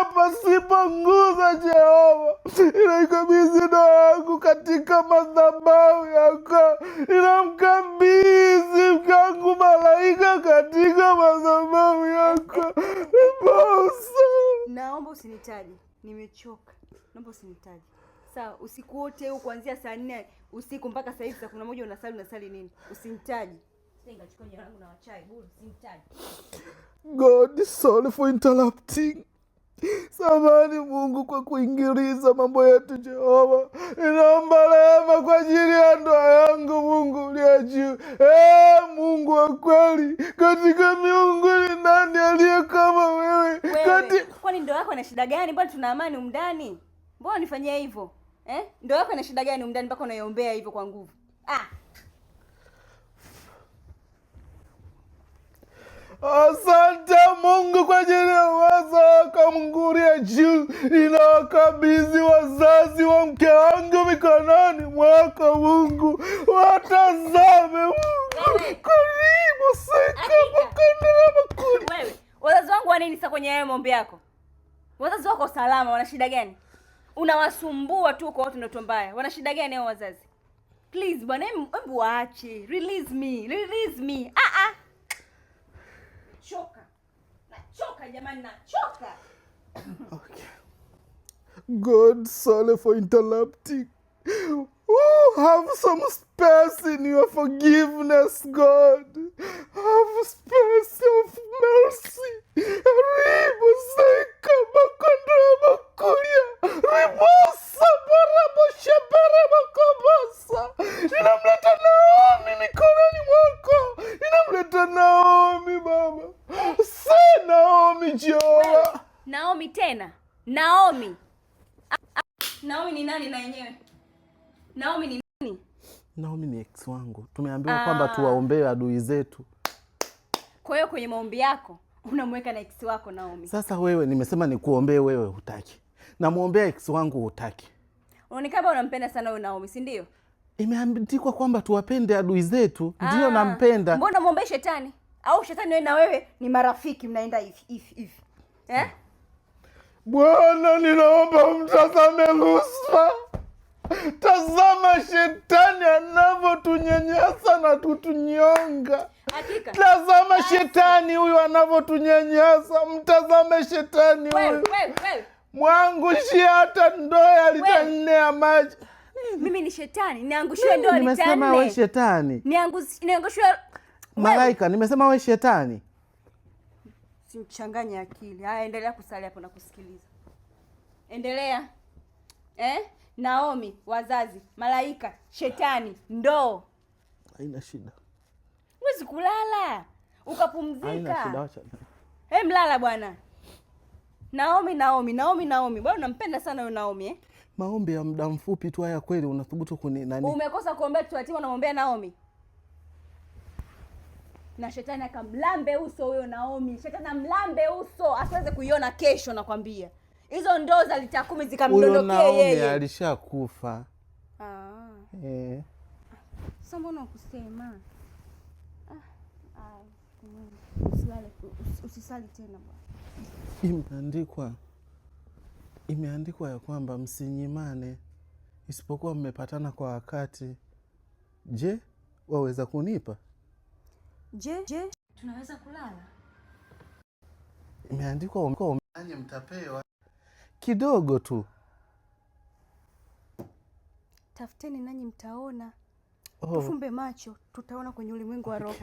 pasiponguza Jehova. Inaikabidhi ndoa yangu katika madhabahu yako. Inamkabidhi mke wangu Malaika katika madhabahu yako. Naomba usinitaje. Nimechoka. Naomba usinitaje. Sawa, usiku wote huu kuanzia saa 4 usiku mpaka saa hizi saa 11 unasali nini? Usinitaje. Tenga chukua jina langu na wachai bure, usinitaje. God, sorry for interrupting. Samahani Mungu kwa kuingiliza mambo yetu Jehova. Ninaomba rehema kwa ajili ya ndoa yangu Mungu uliye juu. Mungu wa kweli, katika miungu ni nani aliye kama wewe? Kwani ndoa yako ina shida gani? Mbona tuna amani umndani? Mbona unifanyia hivyo? Ndoa yako ina shida gani umndani mpaka unaiombea hivyo kwa nguvu? Asante Mungu kwa ajili ya uwezo wako Mungu uliye juu. Ninawakabidhi wazazi wa mke wangu mikononi mwako Mungu. Watazame Mungu. Karibu sika makandela makuli. Wewe, wazazi wangu wa nini sasa kwenye hayo maombi yako? Wazazi wako salama, wana shida gani? Unawasumbua tu kwa watu ndoto mbaya. Wana shida gani hao wazazi? Please bwana, hebu waache. Release me. Nachoka jamani, nachoka. Okay. God, sorry for interrupting. Have some space in your forgiveness, God. Have space of mercy. Riboseka makondra makulia. Ribosa barabosha barabakabasa. Ninamleta Naomi mikononi mwako. Ninamleta Naomi Baba. Naomi Jehova. Naomi tena? Naomi ni nani na yenyewe? Naomi ni nani? Naomi ni ex wangu. Tumeambiwa kwamba tuwaombee adui zetu. Kwa hiyo kwenye maombi yako unamweka na ex wako Naomi. Sasa wewe nimesema nikuombee wewe hutaki. Na muombea ex wangu hutaki. Unaonekana unampenda sana wewe Naomi, si ndio? Imeandikwa kwamba tuwapende adui zetu. Ndio nampenda. Mbona muombe shetani? Au shetani wewe na wewe ni marafiki mnaenda hivi? Bwana, ninaomba mtazame Lusifa. Tazama shetani anavyotunyanyasa na kutunyonga. Hakika. Tazama shetani huyu anavyotunyanyasa. Mtazame shetani huyu. Wewe. Mwangushia hata ndoa litanea maji. Mimi ni shetani, niangushiwe ndoa litanea. Nimesema wewe shetani. Niangushiwe Malaika, nimesema wewe shetani. Simchanganye akili. Haya, endelea kusali hapo na kusikiliza. Endelea. Naomi, wazazi, Malaika, shetani, ndoo. Haina shida. Huwezi kulala ukapumzika. Haina shida, acha. Mlala bwana. Naomi. Bwana unampenda sana wewe Naomi, Maombi ya muda mfupi tu haya kweli unathubutu kuni nani? Umekosa kuombea tu yatima unamwombea Naomi. Na shetani akamlambe uso huyo Naomi. Shetani amlambe uso asiweze kuiona kesho nakwambia. Hizo ndoo za lita 10 zikamdondokea yeye. Naomi alishakufa. Sasa mbona ukusema? Usisali tena bwana. Imeandikwa ya kwamba msinyimane isipokuwa mmepatana kwa wakati. Je, waweza kunipa? Je, tunaweza kulala? Imeandikwa nanyi mtapewa kidogo tu. Tafuteni nanyi mtaona. Tufumbe macho, tutaona kwenye ulimwengu wa roho.